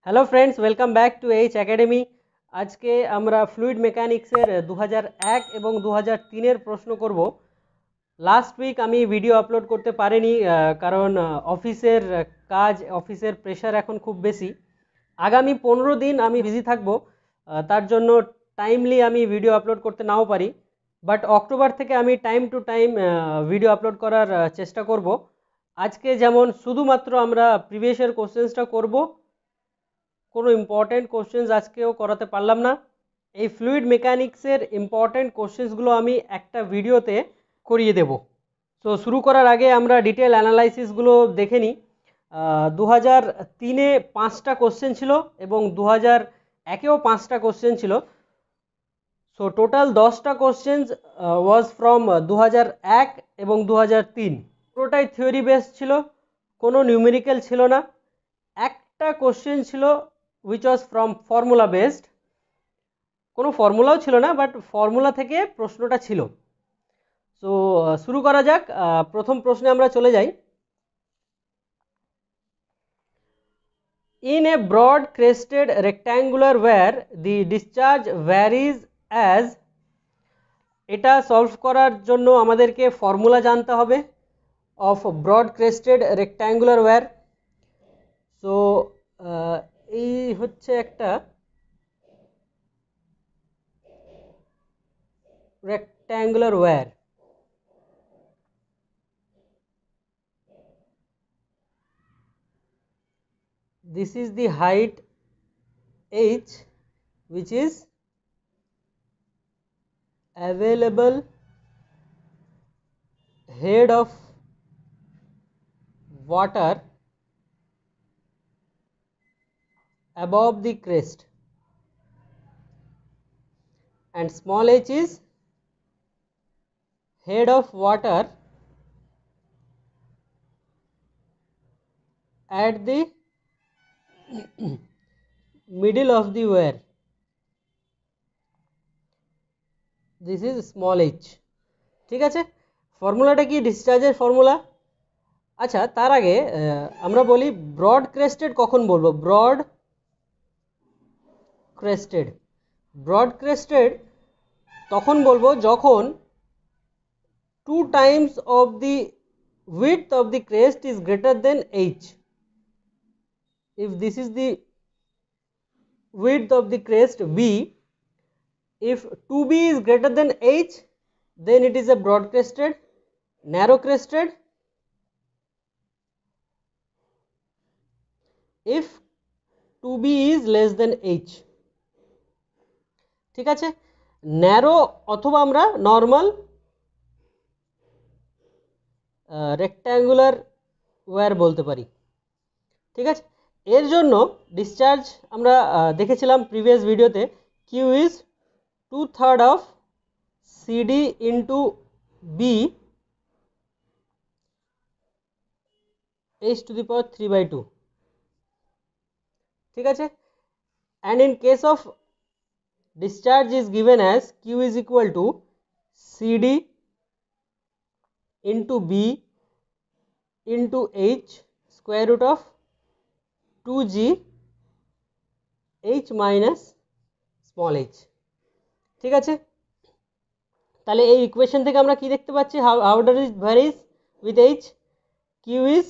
Hello friends, welcome back to H academy. আজকে আমরা fluid মেকানিক্সের 2001 এবং 2003-এর প্রশ্ন করব। লাস্ট উইক আমি ভিডিও আপলোড করতে পারিনি, কারণ অফিসের কাজ, অফিসের প্রেশার এখন খুব বেশি। আগামী 15 দিন আমি বিজি থাকবো, তার জন্য টাইমলি আমি ভিডিও আপলোড করতে নাও পারি। বাট অক্টোবর থেকে আমি time to time video upload করার চেষ্টা করব। আজকে যেমন শুধুমাত্র আমরা প্রিভিয়াস ইয়ার কোশ্চেন্সটা করব, কোনো ইম্পর্টেন্ট কোশ্চেন্স আজকেও করাতে পারলাম না। এই ফ্লুইড মেকানিক্সের ইম্পর্টেন্ট কোশ্চেন্সগুলো আমি একটা ভিডিওতে করিয়ে দেব। সো শুরু করার আগে আমরা ডিটেল অ্যানালাইসিসগুলো দেখে নিই। 2003-এ 5টা কোশ্চেন ছিল এবং 2001-এও 5টা কোশ্চেন ছিল। সো টোটাল 10টা কোশ্চেন্স ওয়াজ ফ্রম 2001 এবং 2003। পুরোটাই থিওরি বেসড ছিল, কোনো নিউমেরিক্যাল ছিল না। একটা কোশ্চেন ছিল which was from formula based, কোনো ফর্মুলাও ছিল না, বাট ফর্মুলা থেকে প্রশ্নটা ছিল। সো শুরু করা যাক। প্রথম প্রশ্নে আমরা চলে যাই। In a broad crested rectangular weir the discharge varies as, এটা সলভ করার জন্য আমাদেরকে ফর্মুলা জানতে হবে of broad crested rectangular weir. So এই হচ্ছে একটা rectangular wire. This is the height h which is available head of water above the crest, and small h is head of water at the middle of the wire. This is small h. ঠিক আছে, ফর্মুলাটা কি? ডিসচার্জের formula. আচ্ছা, তার আগে আমরা বলি broad crested কখন বলবো। ব্রড ক্রেস্টেড, ব্রড ক্রেস্টেড তখন বলবো যখন 2 times of the width of the crest is greater than h. If this is the width of the crest b, if 2b is greater than h, then it is a broad crested. Narrow crested, if 2b is less than h. ঠিক আছে, narrow অথবা আমরা normal rectangular wire বলতে পারি। ঠিক আছে, এর জন্য ডিসচার্জ আমরা দেখেছিলাম প্রিভিয়াস ভিডিওতে, Q is 2/3 of CD into B h to the power 3/2। ঠিক আছে, and in case of discharge is given as q is equal to cd into b into h square root of 2g h minus small h। ঠিক আছে, তাহলে এই equation থেকে আমরা কি দেখতে পাচ্ছি? how does it varies with h? q is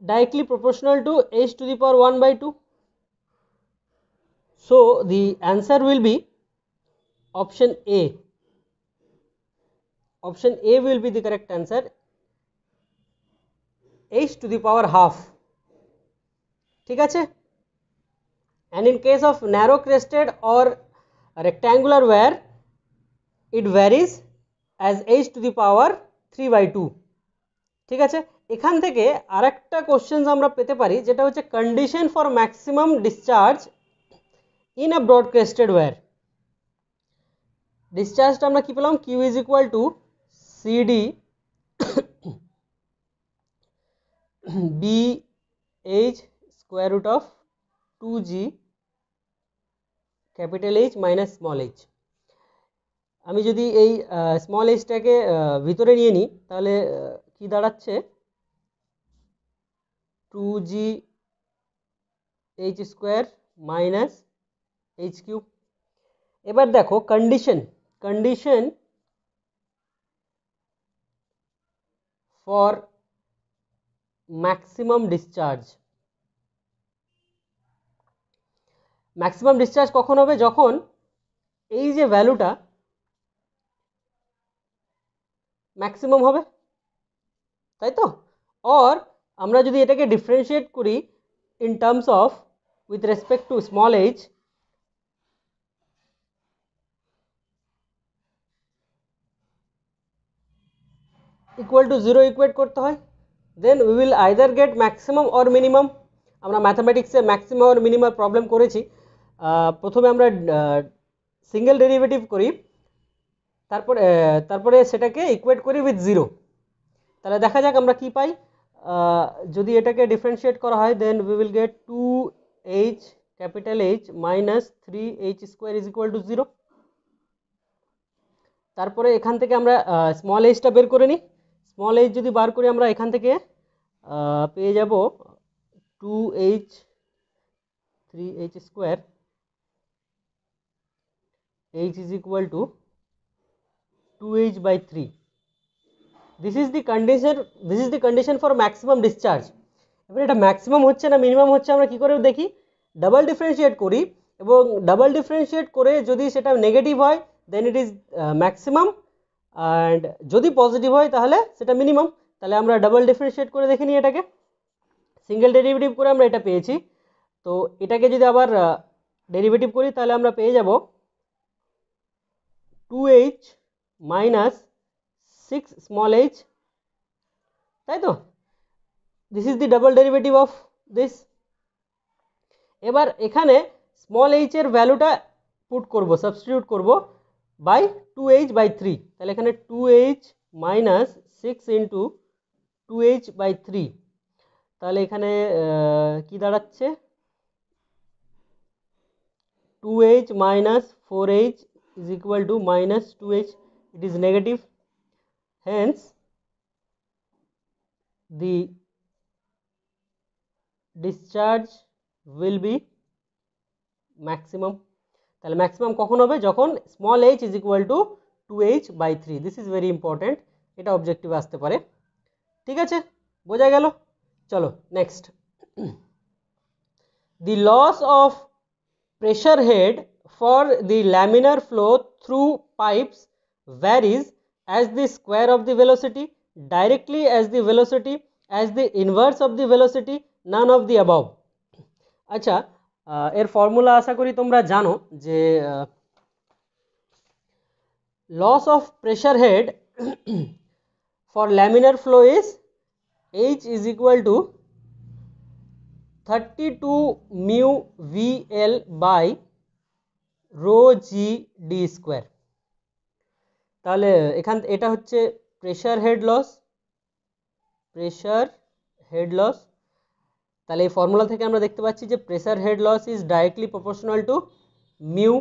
directly proportional to h to the power 1/2. So the answer will be option A. Option A will be the correct answer, h to the power half। ঠিক আছে, and in case of narrow crested or rectangular wire, it varies as h to the power 3/2। ঠিক আছে, এখান থেকে আরেকটা question আমরা পেতে পারি, যেটা হচ্ছে condition for maximum discharge in a broad crested weir. ডিসচার্জটা আমরা কি পেলাম? Q is equal to C D B H square root of 2g capital H minus small H. আমি যদি এই স্মল এইচটাকে ভিতরে নিয়ে নিই, তাহলে কি দাঁড়াচ্ছে? 2g H square minus H cube. এবার দেখো condition for maximum discharge. Maximum discharge কখন হবে? যখন এই যে ভ্যালুটা ম্যাক্সিমাম হবে, তাই তো? অর আমরা যদি এটাকে ডিফারেন্সিয়েট করি in terms of with respect to small H, equal to zero equate করতে হয়, then we will either get maximum or minimum. আমরা ম্যাথামেটিক্সে ম্যাক্সিমাম অর মিনিমাম প্রবলেম করেছি। প্রথমে আমরা সিঙ্গেল ডেরিভেটিভ করি, তারপরে সেটাকে ইকুয়েট করি উইথ জিরো। তাহলে দেখা যাক আমরা কি পাই। যদি এটাকে ডিফারেন্সিয়েট করা হয় then we will get 2h capital H minus 3h square is equal to zero. তারপরে এখান থেকে আমরা স্মল এইচটা বের করে নিই। স্মল এইচ যদি বার করি আমরা এখান থেকে পেয়ে যাব 2h 3h square h is equal to 2h by 3. This is the condition for maximum discharge. এবার এটা ম্যাক্সিমাম হচ্ছে না মিনিমাম হচ্ছে আমরা কি করে দেখি? ডাবল ডিফারেন্সিয়েট করি, এবং ডাবল ডিফারেন্সিয়েট করে যদি সেটা নেগেটিভ হয় দেন ইট ইজ ম্যাক্সিমাম, অ্যান্ড যদি পজিটিভ হয় তাহলে সেটা মিনিমাম। তাহলে আমরা ডাবল ডিফারেন্সিয়েট করে দেখে নিই এটাকে। সিঙ্গেল ডেরিভেটিভ করে আমরা এটা পেয়েছি, তো এটাকে যদি আবার ডেরিভেটিভ করি তাহলে আমরা পেয়ে যাব 2h মাইনাস 6 স্মল h, তাই তো? This is the double derivative of this. এবার এখানে স্মল এইচ এর ভ্যালুটা পুট করব, সাবস্টিটিউট করব বাই 2h বাই 3। তাহলে এখানে 2h minus 6 into 2h by 3, তাহলে এখানে কি দাঁড়াচ্ছে? 2h minus 4h is equal to minus 2h. It is negative. Hence, the discharge will be maximum. তাহলে ম্যাক্সিমাম কখন হবে? যখন small h is equal to 2h by 3. This is very important. এটা objective আসতে পারে। ঠিক আছে, বোঝা গেল? চলো next. The loss of pressure head for the laminar flow through pipes varies as the square of the velocity, directly as the velocity, as the inverse of the velocity, none of the above. আচ্ছা, এর formula আশা করি তোমরা জানো যে loss of pressure head for laminar flow is H is equal to 32 mu VL by rho g d square. তাহলে এটা হচ্ছে pressure head loss, তাহলে এই ফর্মুলা থেকে আমরা দেখতে পাচ্ছি যে pressure head loss is directly proportional to mu,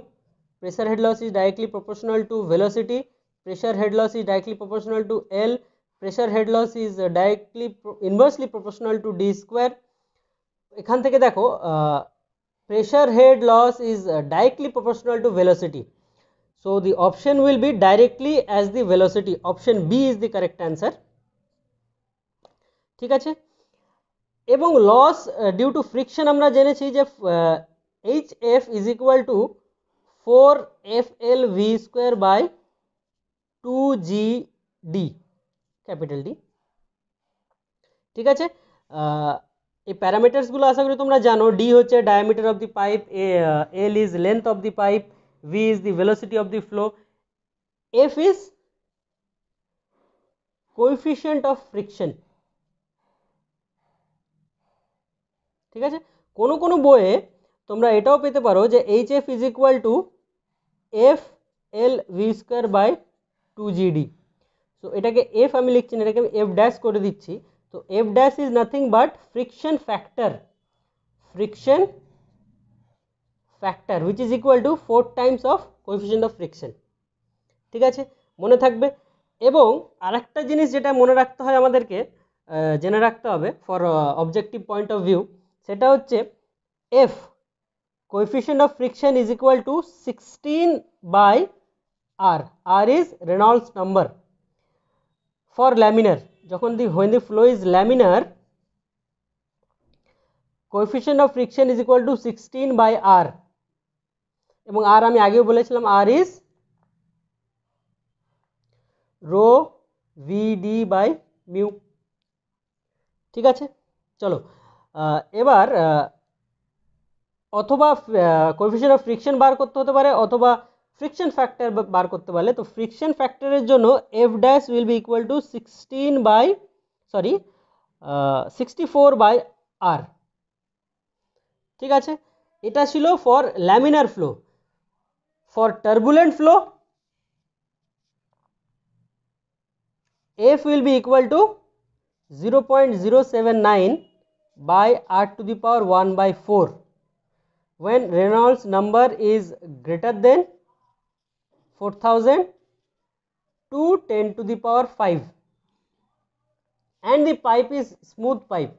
pressure head loss is directly proportional to velocity, pressure head loss is directly proportional to L, pressure head loss is directly inversely proportional to D square. এখান থেকে দেখো pressure head loss is directly proportional to velocity, so the option will be directly as the velocity. Option B is the correct answer. ঠিক আছে, এবং loss due to friction আমরা জেনেছি যে HF is equal to 4FL V square by 2GD capital D। ঠিক আছে, এই প্যারামিটার্সগুলো আশা করি তোমরা জানো। ডি হচ্ছে diameter of the pipe, L is length of the pipe, V is the velocity of the flow, F is coefficient of friction. ঠিক আছে, কোনো কোনো বইয়ে তোমরা এটাও পেতে পারো যে H F is equal to F L V square by 2GD। So এটাকে এফ আমি লিখছি না, এটাকে আমি এফ ড্যাশ করে দিচ্ছি। তো F dash is nothing but friction factor which is equal to 4 times of coefficient of friction। ঠিক আছে, মনে থাকবে। এবং আরেকটা জিনিস যেটা মনে রাখতে হয় আমাদেরকে, জেনে রাখতে হবে for objective point of view, সেটা হচ্ছে F, coefficient of friction is equal to 16 by R. R is Reynolds number. For laminar, when the flow is laminar, coefficient of friction is equal to 16 by R. এবং R আমি আগেও বলেছিলাম R is rho VD by mu. ঠিক আছে, চলো এবার অথবা coefficient of friction বার করতে হতে পারে অথবা ফ্রিকশন ফ্যাক্টর বার করতে পারলে, তো ফ্রিকশন ফ্যাক্টরের জন্য F dash will be equal to 64 by R. ঠিক আছে, এটা ছিল for laminar flow. For turbulent flow F will be equal to 0.079 by R to the power 1 by 4 when Reynolds number is greater than 4000 to 10 to the power 5 and the pipe is smooth pipe.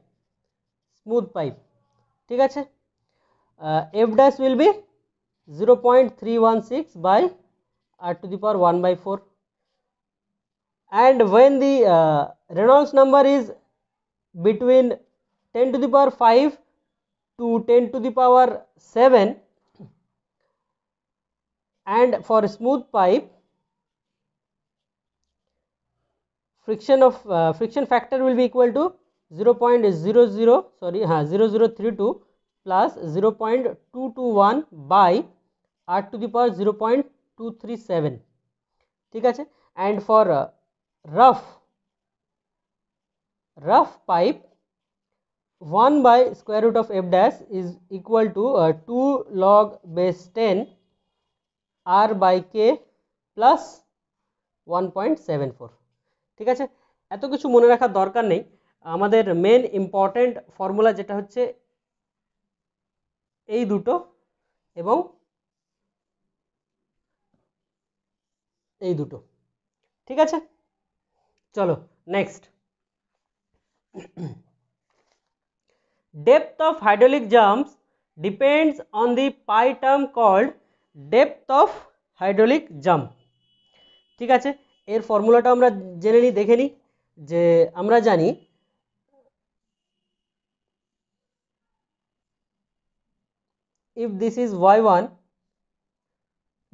ঠিক আছে, F dash will be 0.316 by R to the power 1 by 4, and when the Reynolds number is between 10 to the power 5 to 10 to the power 7 and for smooth pipe friction factor will be equal to 0032 plus 0.221 by R to the power 0.237. ঠিক আছে, and for rough pipe 1 by square root of F dash is equal to 2 log base 10 R by K plus 1.74. ঠিক আছে, এত কিছু মনে রাখার দরকার নেই. আমাদের মেন ইম্পর্টেন্ট ফর্মুলা যেটা হচ্ছে এই দুটো এবং এই দুটো. ঠিক আছে, চলো next. Depth of hydraulic jumps depends on the pi term called depth of hydraulic jump. ঠিক আছে, এর ফর্মুলাটা আমরা জেনে নিই, দেখে নিই যে আমরা জানি if this is y1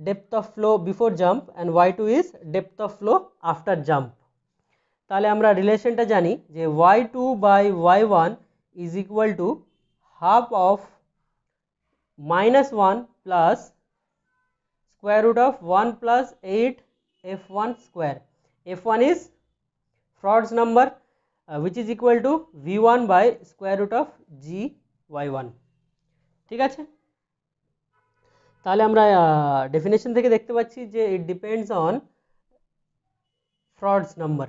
depth of flow before jump and y2 is depth of flow after jump, তাহলে আমরা রিলেশনটা জানি যে y2 by y1 is equal to half of -1 plus square root of 1 plus 8 f1 square. f1 is Frod's number which is equal to v1 by square root of g y1. ঠিক আছে, তাহলে আমরা definition থেকে দেখতে পাচ্ছি যে it depends on Frod's number.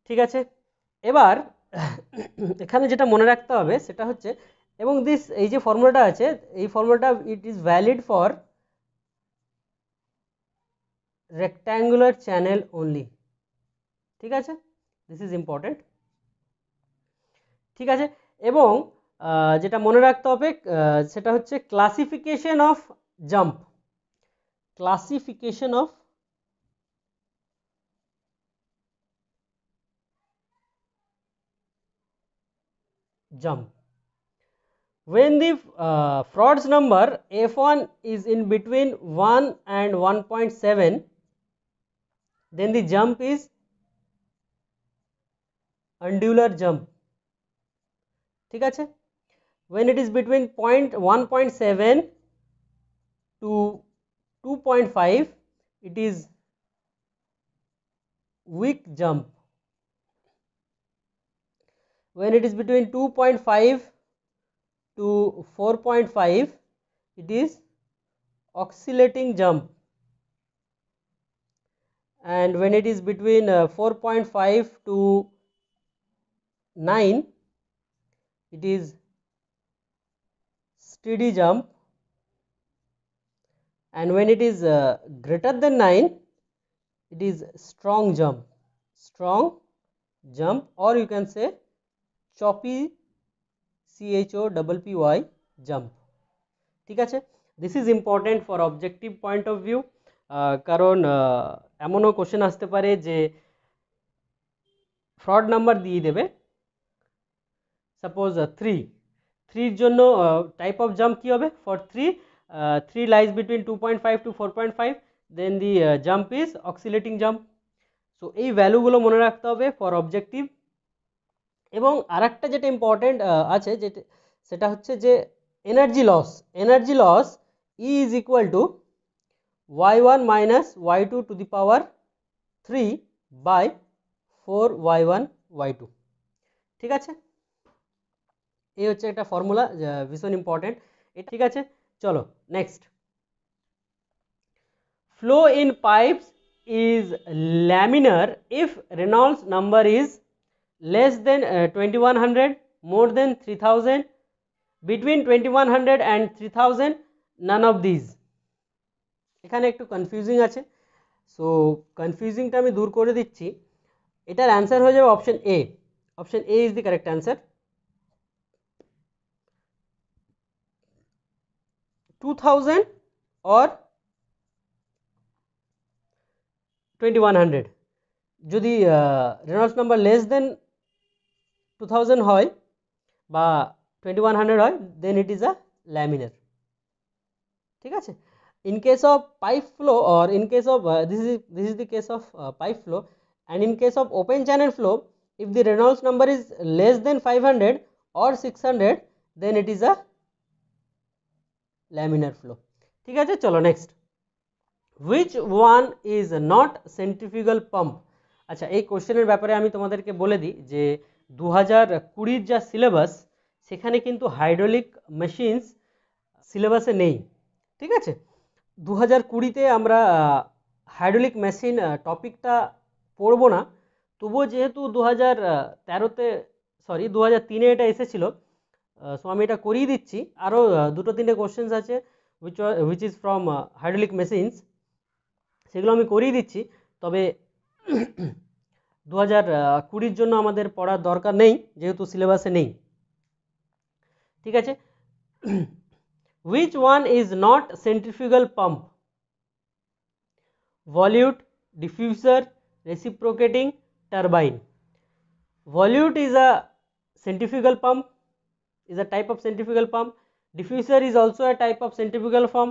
ঠিক আছে, এবার এখানে যেটা মনে রাখতে হবে সেটা হচ্ছে, এবং এই যে ফর্মুলাটা আছে এই ফর্মুলাটা it is valid for rectangular channel only. ঠিক আছে, দিস ইজ ইম্পর্টেন্ট. ঠিক আছে, এবং যেটা মনে রাখতে হবে সেটা হচ্ছে classification of jump. Classification of jump. When the Frod's number f1 is in between 1 and 1.7, then the jump is undular jump. ঠিক আছে, when it is between 1.7 to 2.5 it is weak jump. When it is between 2.5 to 4.5 it is oscillating jump, and when it is between 4.5 to 9 it is steady jump, and when it is greater than 9 it is strong jump, or you can say choppy CHOPPY jump. ঠিক আছে, this is important for objective point of view, কারণ এমনও question আসতে পারে যে Froude number দিয়ে দেবে, suppose 3 জন্য টাইপ অফ জাম্প কী হবে, for 3 lies between 2.5 to 4.5, then the jump is oscillating jump. So এই ভ্যালুগুলো মনে রাখতে হবে ফর অবজেক্টিভ। এবং আরেকটা যেটা ইম্পর্টেন্ট আছে যেটা, সেটা হচ্ছে যে energy loss E is equal to y1 minus y2 to the power 3 by 4y1 y2। ঠিক আছে, এই হচ্ছে একটা ফর্মুলা ভীষণ ইম্পর্টেন্ট। ঠিক আছে, চলো next. Flow in pipes is laminar if Reynolds number is less than 2100, more than 3000, between 2100 and 3000, none of these। এখানে একটু কনফিউজিং আছে, সো কনফিউজিংটা আমি দূর করে দিচ্ছি। এটার অ্যান্সার হয়ে যাবে option A. Option A is the correct answer. 2000 or 2100, যদি রেনল্ডস নাম্বার লেস দেন 2000 হয় বা 2100 হয়, দেন ইট ইজ আ ল্যামিনার। ঠিক আছে, in case of pipe flow, or in case of this is the case of pipe flow, and in case of open channel flow, if the Reynolds number is less than 500 or 600, then it is a laminar flow। ঠিক আছে, চলো next. which one is not centrifugal pump? আচ্ছা, এই কোশ্চেনের ব্যাপারে আমি তোমাদেরকে বলে দিই যে 2020 যা সিলেবাস, সেখানে কিন্তু হাইড্রোলিক মেশিনস সিলেবাসে নেই। ঠিক আছে, 2020-তে আমরা হাইড্রোলিক মেশিন টপিকটা পড়বো না, তবুও যেহেতু 2003-এ এটা এসেছিল, সো আমি এটা করিয়ে দিচ্ছি। আরও 2-3টে কোশ্চেন্স আছে which is from hydraulic machines, সেগুলো আমি করিয়ে দিচ্ছি। তবে 2020-র জন্য আমাদের পড়ার দরকার নেই, যেহেতু সিলেবাসে নেই। ঠিক আছে, which one is not centrifugal pump? Volute, diffuser, reciprocating, turbine। Volute is a centrifugal pump, is a type of centrifugal pump. Diffuser is also a type of centrifugal pump.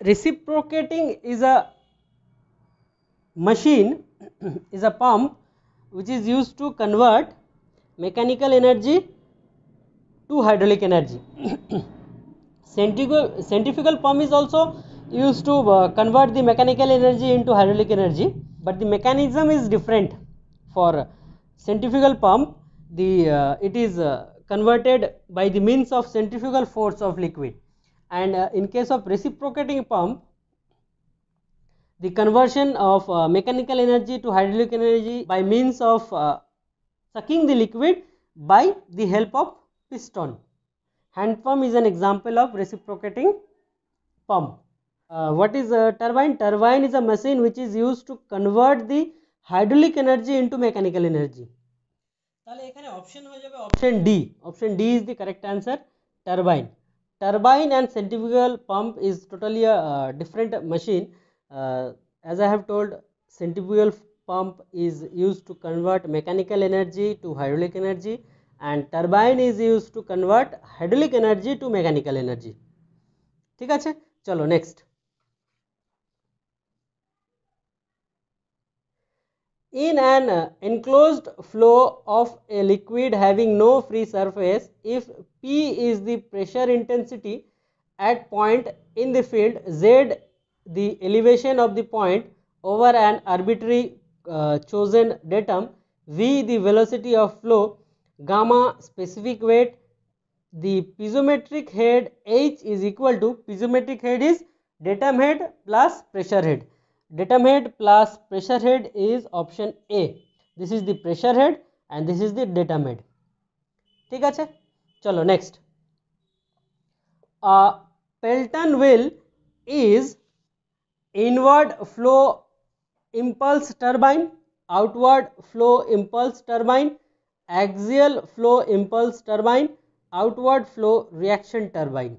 Reciprocating is a machine is a pump which is used to convert mechanical energy to hydraulic energy। Centrifugal pump is also used to convert the mechanical energy into hydraulic energy, but the mechanism is different. For centrifugal pump, it is converted by the means of centrifugal force of liquid, and in case of reciprocating pump, the conversion of mechanical energy to hydraulic energy by means of sucking the liquid by the help of piston। Hand pump is an example of reciprocating pump। What is a turbine? Turbine is a machine which is used to convert the hydraulic energy into mechanical energy। তাহলে এখানে option হয়ে যাবে option D. Option D is the correct answer, turbine. Turbine and centrifugal pump is totally a different machine. As I have told, centrifugal pump is used to convert mechanical energy to hydraulic energy, and turbine is used to convert hydraulic energy to mechanical energy। ঠিক আছে, চলো next. In an enclosed flow of a liquid having no free surface, if P is the pressure intensity at point in the field Z, the elevation of the point over an arbitrary chosen datum, V the velocity of flow, gamma specific weight, the piezometric head H is equal to, piezometric head is datum head plus pressure head। Datum head plus pressure head is option A। This is the pressure head and this is the datum head। ঠিক আছে, চলো next. Pelton wheel is inward flow impulse turbine, outward flow impulse turbine, axial flow impulse turbine, outward flow reaction turbine.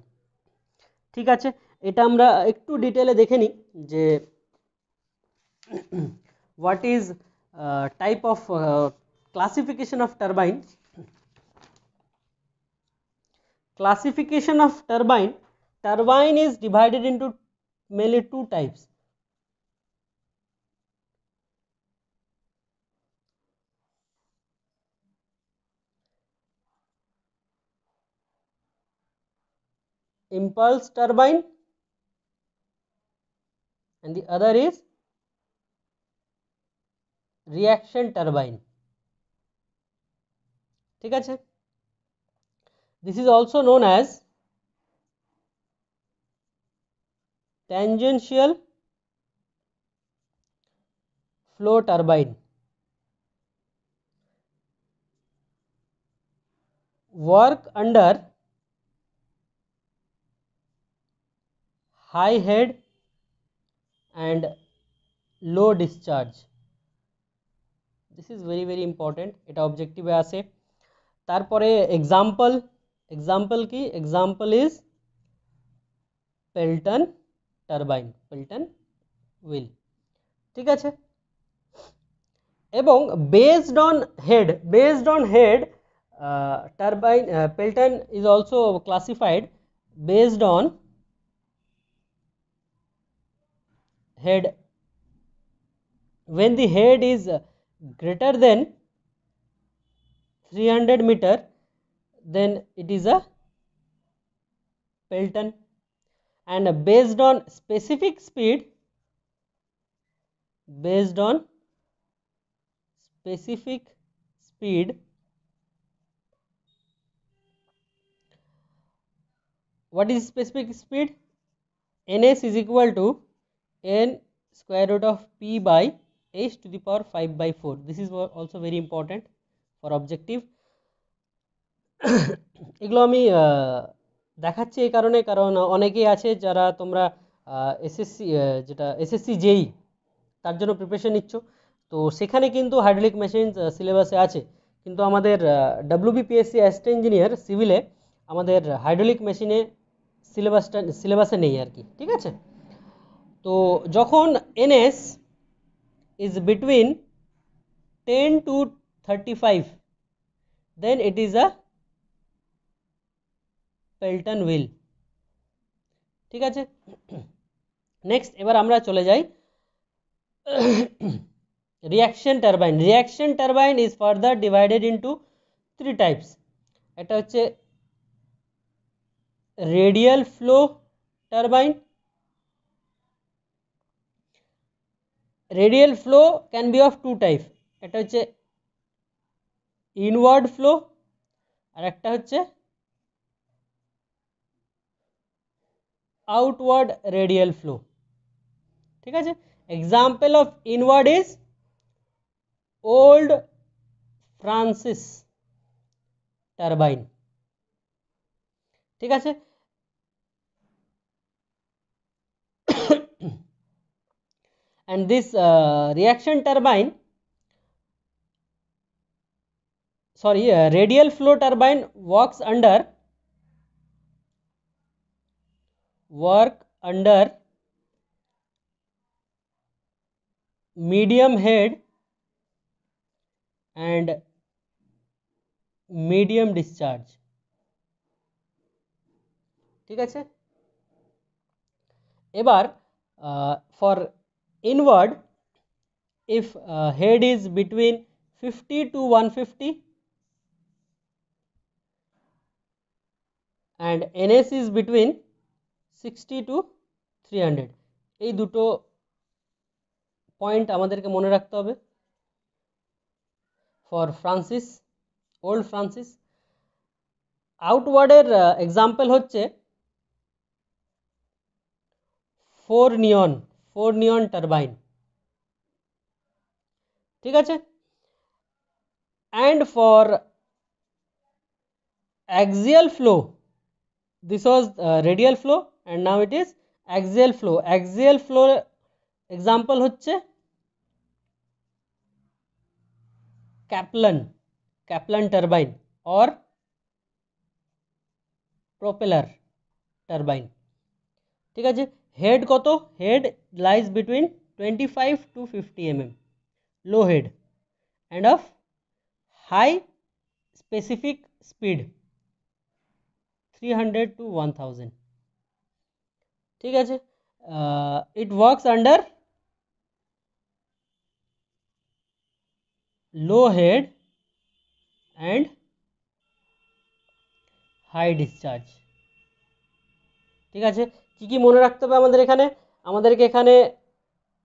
ঠিক আছে, এটা আমরা একটু ডিটেলে দেখে নিই যে what is type of classification of turbine. Classification of turbine is divided into mainly two types. Impulse turbine and the other is reaction turbine. ঠিক আছে, this is also known as tangential flow turbine. Work under high head and low discharge. This is very very important, এটা অবজেক্টিভে আসে। তারপরে example কি, example is পেল্টন turbine, পেল্টন wheel. ঠিক আছে, এবং based on head turbine Pelton is also classified based on head. When the head is greater than 300 meter, then it is a Pelton, and based on specific speed, what is specific speed? Ns is equal to n square root of p by h to the power 5/4. This is also very important for objective. এগুলো আমি দেখাচ্ছি এই কারণে, কারণ অনেকেই আছে যারা তোমরা এসএসসি যেটা এসএসসি জেই তার জন্য প্রিপারেশন নিচ্ছ, তো সেখানে কিন্তু হাইড্রোলিক মেশিন সিলেবাসে আছে, কিন্তু আমাদের ডব্লিউবিপিএসসি অ্যাসিস্ট্যান্ট ইঞ্জিনিয়ার সিভিলে আমাদের হাইড্রোলিক মেশিনে সিলেবাসে নেই আর কি। ঠিক আছে, তো যখন N S is between 10 to 35, then it is a Pelton wheel. ঠিক আছে, নেক্সট এবার আমরা চলে যাই reaction turbine. Reaction turbine is further divided into 3 types. এটা হচ্ছে radial flow turbine. Radial flow can be of 2 type, এটা হচ্ছে ইনওয়ার্ড ফ্লো আর একটা হচ্ছে আউটওয়ার্ড রেডিয়াল ফ্লো। ঠিক আছে, example of inward is old Francis turbine. ঠিক আছে, and this reaction turbine, radial flow turbine work under medium head and medium discharge. ঠিক আছে, এবার for inward, if head is between 50 to 150 and ns is between 60 to 300, এই দুটো point আমাদেরকে মনে রাখতে হবে ফর ফ্রান্সিস, ওল্ড ফ্রান্সিস। আউটওয়ার্ডের এক্সাম্পল হচ্ছে 4 নিয়ন টারবাইন। ঠিক আছে, and for axial flow, this was radial flow and now it is axial flow. Axial flow example হচ্ছে Kaplan turbine or propeller turbine. ঠিক আছে, হেড কত? Head lies between 25 to 50 mm, low head, and of high specific speed 300 to 1000। ঠিক আছে, it works under low head and high discharge. ঠিক আছে, কি কি মনে রাখতে হবে আমাদের এখানে? আমাদেরকে এখানে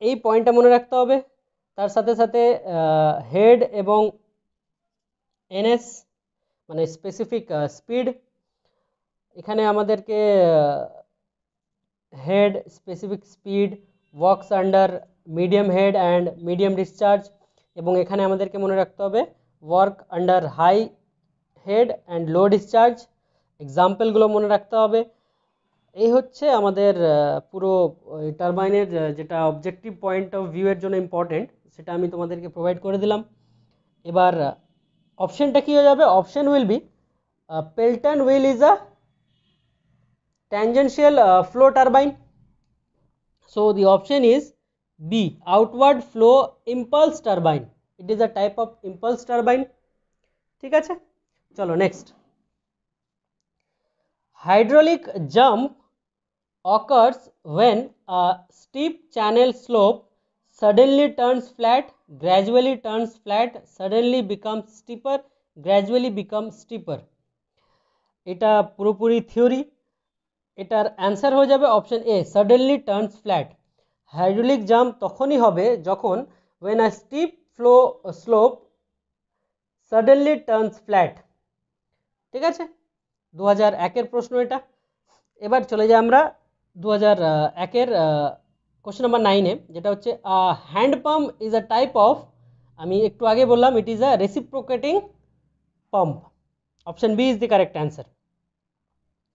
এই পয়েন্টটা মনে রাখতে হবে, তার সাথে সাথে হেড এবং এনএস মানে স্পেসিফিক স্পিড। এখানে আমাদেরকে head, specific speed, works under medium head and medium discharge, এবং এখানে আমাদেরকে মনে রাখতে হবে work under high head and low discharge. এক্সাম্পলগুলো মনে রাখতে হবে। এই হচ্ছে আমাদের পুরো টারবাইনের যেটা অবজেক্টিভ পয়েন্ট অফ ভিউ এর জন্য ইম্পর্টেন্ট, সেটা আমি তোমাদেরকে প্রোভাইড করে দিলাম। এবার অপশনটা কি হয়ে যাবে? Option will be Pelton wheel is a tangential flow turbine. So the option is B, outward flow impulse turbine. It is a type of impulse turbine. ঠিক আছে, চলো next. Hydraulic jump occurs when a steep channel slope suddenly turns flat, gradually turns flat, suddenly becomes steeper, gradually becomes steeper. এটা পুরোপুরি theory. এটার answer হয়ে যাবে option A, suddenly turns flat. Hydraulic jump তখনই হবে যখন when a steep flow slope suddenly turns flat। ঠিক আছে, 2001-এর প্রশ্ন এটা। এবার চলে যাই আমরা 2001-এর কোশ্চেন নাম্বার 9-এ, যেটা হচ্ছে hand pump is a type of, আমি একটু আগে বললাম it is a reciprocating pump. Option B is the correct answer.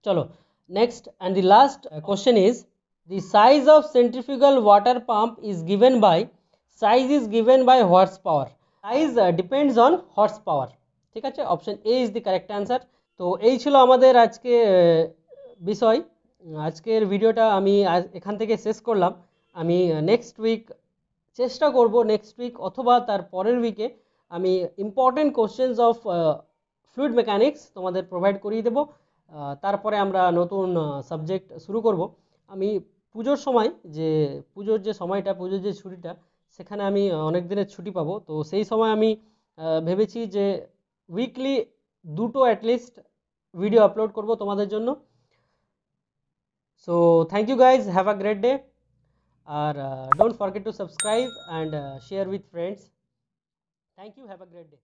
চলো next and the last question is the size of centrifugal water pump is given by, size is given by horsepower, size depends on horsepower। ঠিক আছে, option A is the correct answer. তো এই ছিল আমাদের আজকে বিষয়। আজকের ভিডিওটা আমি এখান থেকে শেষ করলাম। আমি নেক্সট উইক চেষ্টা করব, নেক্সট উইক অথবা তার পরের উইকে আমি important questions of fluid mechanics তোমাদের প্রোভাইড করিয়ে দেবো। তারপরে আমরা নতুন সাবজেক্ট শুরু করব। আমি পুজোর সময়, যে পুজোর যে সময়টা, পুজোর যে ছুটিটা, সেখানে আমি অনেক দিনের ছুটি পাবো। তো সেই সময় আমি ভেবেছি যে উইকলি দুটো অ্যাটলিস্ট ভিডিও আপলোড করব তোমাদের জন্য। So thank you guys, have a great day, আর don't forget to subscribe and share with friends. Thank you, have a great day.